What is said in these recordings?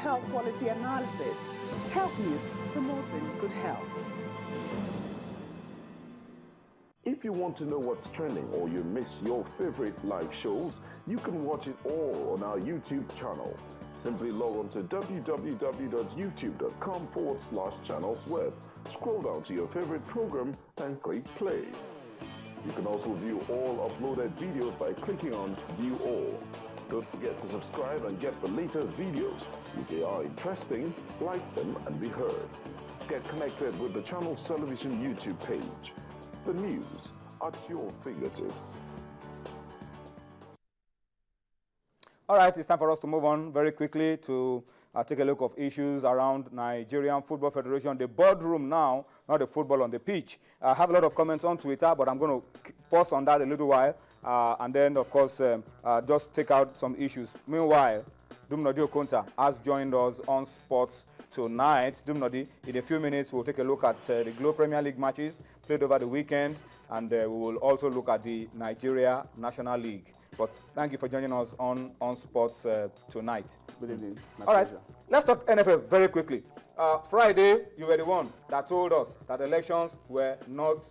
health policy analysis. Health News, promoting good health. If you want to know what's trending or you miss your favorite live shows, you can watch it all on our YouTube channel. Simply log on to www.youtube.com/channelsweb. Scroll down to your favorite program and click play. You can also view all uploaded videos by clicking on View All. Don't forget to subscribe and get the latest videos. If they are interesting, like them and be heard. Get connected with the channel's television YouTube page. The news at your fingertips. All right, it's time for us to move on very quickly to take a look of issues around Nigerian Football Federation, the boardroom now, not the football on the pitch. I have a lot of comments on Twitter, but I'm going to pause on that a little while, and then, of course, just take out some issues. Meanwhile, Dumnodi Okonta has joined us on Sports Tonight. Dumnodi, in a few minutes, we'll take a look at the Globe Premier League matches played over the weekend, and we will also look at the Nigeria National League. But thank you for joining us on Sports Tonight. Good evening. All right, let's talk NFL very quickly. Friday, you were the one that told us that elections were not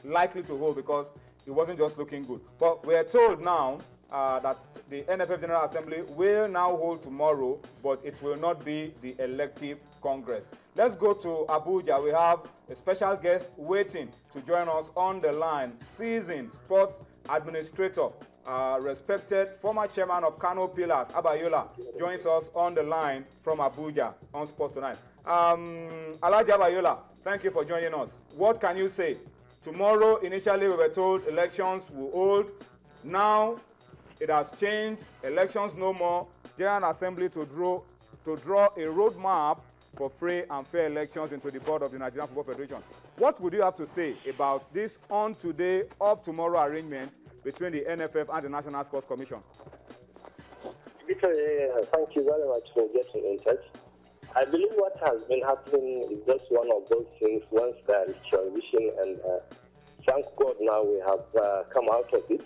likely to hold because it wasn't just looking good. But we're told now that the NFF General Assembly will now hold tomorrow, but it will not be the elective Congress. Let's go to Abuja. We have a special guest waiting to join us on the line. Seasoned sports administrator, respected former chairman of Kano Pillars, Abayola, joins us on the line from Abuja on Sports Tonight. Alhaji Abayola, thank you for joining us. What can you say? Tomorrow, initially, we were told elections will hold. Now, it has changed. Elections no more. General Assembly to draw a roadmap for free and fair elections into the board of the Nigerian Football Federation. What would you have to say about this on today, off tomorrow arrangement between the NFF and the National Sports Commission? Victor, thank you very much for getting in touch. I believe what has been happening is just one of those things once there is transition, and thank God now we have come out of it.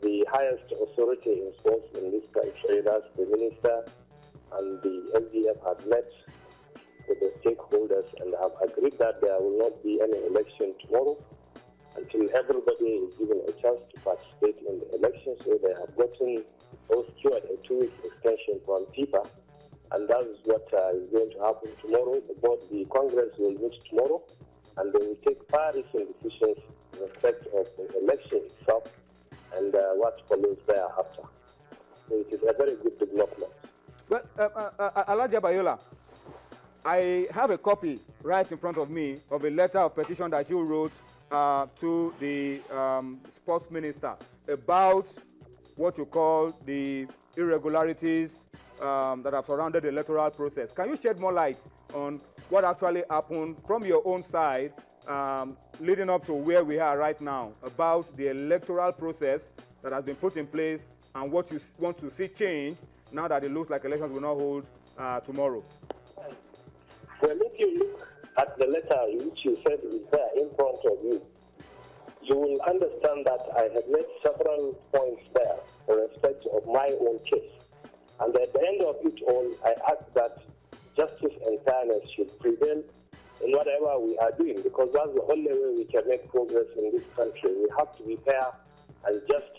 The highest authority in sports in this country, that's the minister and the SDF, have met with the stakeholders and have agreed that there will not be any election tomorrow until everybody is given a chance to participate in the election. So they have gotten or secured a 2-week extension from FIFA, and that is what is going to happen tomorrow. The Congress will meet tomorrow, and they will take far-reaching decisions in respect of the election itself and what follows thereafter. So it is a very good development. Well, Alhaji Abayola, I have a copy right in front of me of a letter of petition that you wrote to the sports minister about what you call the irregularities that have surrounded the electoral process. Can you shed more light on what actually happened from your own side leading up to where we are right now about the electoral process that has been put in place and what you want to see changed now that it looks like elections will not hold tomorrow? Well, if you look at the letter which you said is there in front of you, you will understand that I have made several points there in respect of my own case. And at the end of it all, I ask that justice and fairness should prevail in whatever we are doing, because that's the only way we can make progress in this country. We have to be fair and just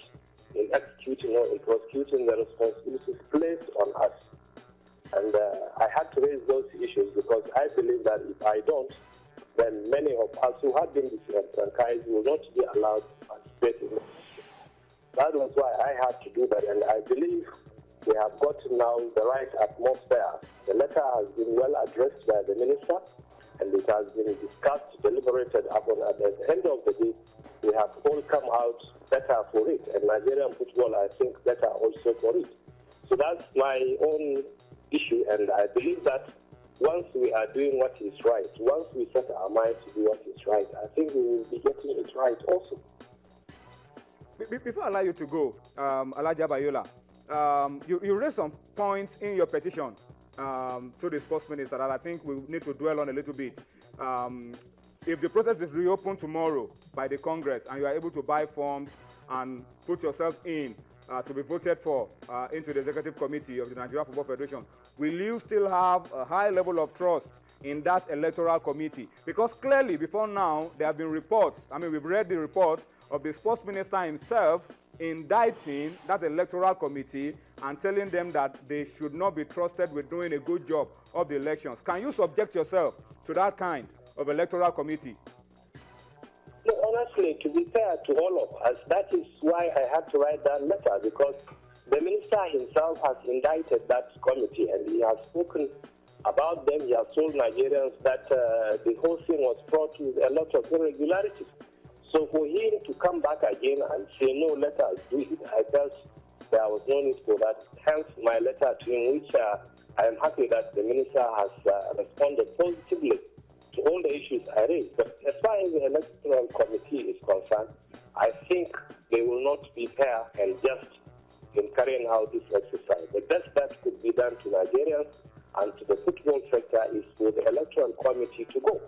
in executing or in prosecuting the responsibilities placed on us. And I had to raise those issues because I believe that if I don't, then many of us who have been disenfranchised will not be allowed to participate in it. That was why I had to do that, and I believe we have gotten now the right atmosphere. The letter has been well addressed by the minister, and it has been discussed, deliberated upon. At the end of the day, we have all come out better for it, and Nigerian football, I think, better also for it. So that's my own issue, and I believe that once we are doing what is right, once we set our minds to do what is right, I think we will be getting it right also. Before I allow you to go, Alhaji Abayola, you raised some points in your petition to the sports minister that I think we need to dwell on a little bit. If the process is reopened tomorrow by the Congress and you are able to buy forms and put yourself in, to be voted for into the executive committee of the Nigerian Football Federation, will you still have a high level of trust in that electoral committee? Because clearly, before now, there have been reports, I mean, we've read the report of the sports minister himself indicting that electoral committee and telling them that they should not be trusted with doing a good job of the elections. Can you subject yourself to that kind of electoral committee? No, honestly, to be fair to all of us, that is why I had to write that letter, because the minister himself has indicted that committee and he has spoken about them. He has told Nigerians that the whole thing was fraught with a lot of irregularities. So for him to come back again and say, no, let us do it, I felt there was no need for that. Hence my letter to him, which I am happy that the minister has responded positively to all the issues I raised. But as far as the electoral committee is concerned, I think they will not be fair and just in carrying out this exercise. The best that could be done to Nigerians and to the football sector is for the electoral committee to go.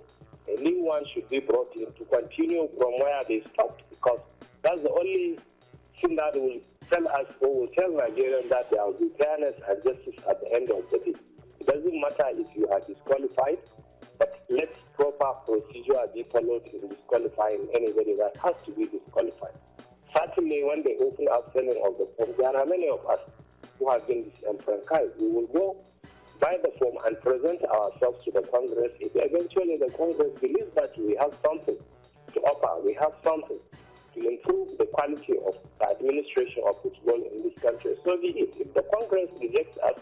A new one should be brought in to continue from where they stopped, because that's the only thing that will tell us or will tell Nigerians that there will be fairness and justice at the end of the day. It doesn't matter if you are disqualified, but let proper procedure be followed in disqualifying anybody that has to be disqualified. Certainly, when they open up selling of the form, there are many of us who have been disenfranchised. We will go buy the form and present ourselves to the Congress. If eventually the Congress believes that we have something to offer, we have something to improve the quality of the administration of football in this country, so be it. If the Congress rejects us,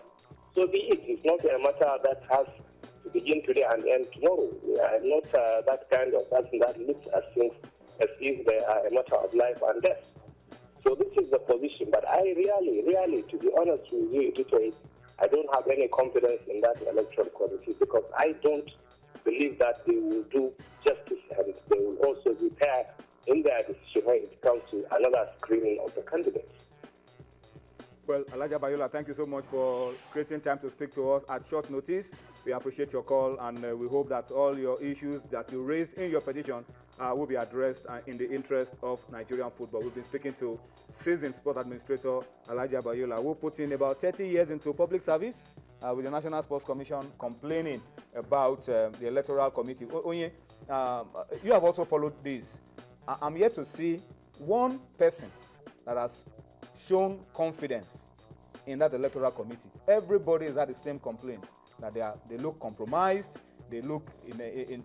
so be it. It's not a matter that has to begin today and end tomorrow. We are not that kind of person that looks at things as if they are a matter of life and death. So this is the position. But I really, to be honest with you, I don't have any confidence in that electoral committee, because I don't believe that they will do justice and they will also be fair in their decision when it comes to another screening of the candidates. Well, Alhaji Abayola, thank you so much for creating time to speak to us at short notice. We appreciate your call, and we hope that all your issues that you raised in your petition will be addressed in the interest of Nigerian football. We've been speaking to seasoned sport administrator Alhaji Abayola, who put in about 30 years into public service with the National Sports Commission, complaining about the Electoral Committee. Onye, you have also followed this. I'm yet to see one person that has shown confidence in that electoral committee. Everybody has had the same complaints, that they look compromised, they look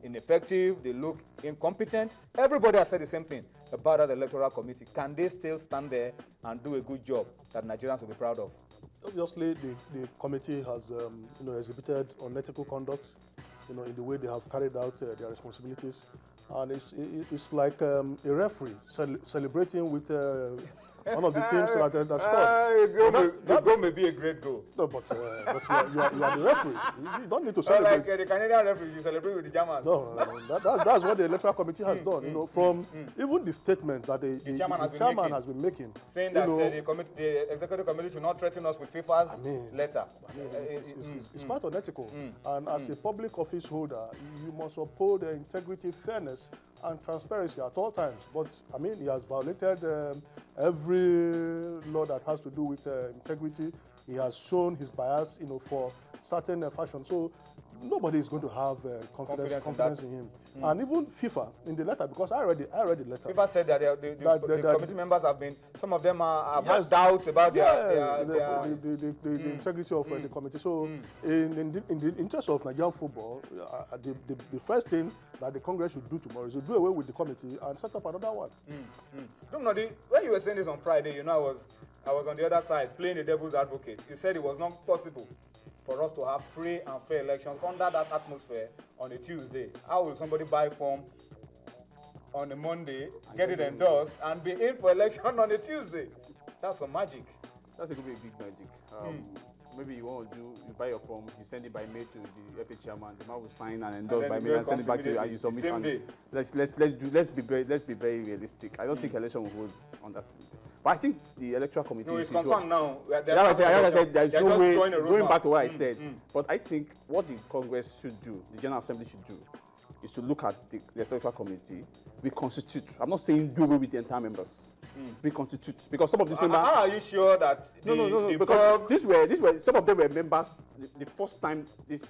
ineffective, they look incompetent. Everybody has said the same thing about that electoral committee. Can they still stand there and do a good job that Nigerians will be proud of? Obviously, the committee has exhibited unethical conduct, in the way they have carried out their responsibilities, and it's like a referee celebrating with one of the teams that scored. The goal may be a great goal. No, but you are the referee. You don't need to celebrate. Like the Canadian referees, you celebrate with the Germans. No, that's what the electoral committee has done. From even the statement that the chairman has been making, saying that the executive committee should not threaten us with FIFA's letter. It's quite unethical. And as a public office holder, you must uphold integrity, fairness, and transparency at all times. But he has violated every law that has to do with integrity. He has shown his bias, for certain fashion. So nobody is going to have confidence in him. And even FIFA in the letter, because I read the letter. FIFA said that the committee members have been, some of them have doubts about the integrity of the committee. So in the interest of Nigerian football, the first thing that the Congress should do tomorrow is to do away with the committee and set up another one. When you were saying this on Friday, I was on the other side playing the devil's advocate. You said it was not possible for us to have free and fair elections under that atmosphere on a Tuesday. How will somebody buy form on a Monday, get it endorsed, and be in for election on a Tuesday? That's some magic. That's going to be a big magic. Maybe you want to you buy your form, you send it by mail to the FA chairman, the man will sign and endorse by mail and send it back to you and you submit. Same day. Let's be very realistic. I don't think election will hold on that. But I think the electoral committee. No, it's confirmed now. I said there is no way going back to what I said. But I think what the Congress should do, the General Assembly should do, is to look at the electoral committee, reconstitute. I'm not saying do away with the entire members. Reconstitute, because some of these members. How are you sure that No, because these were some of them were members the first time this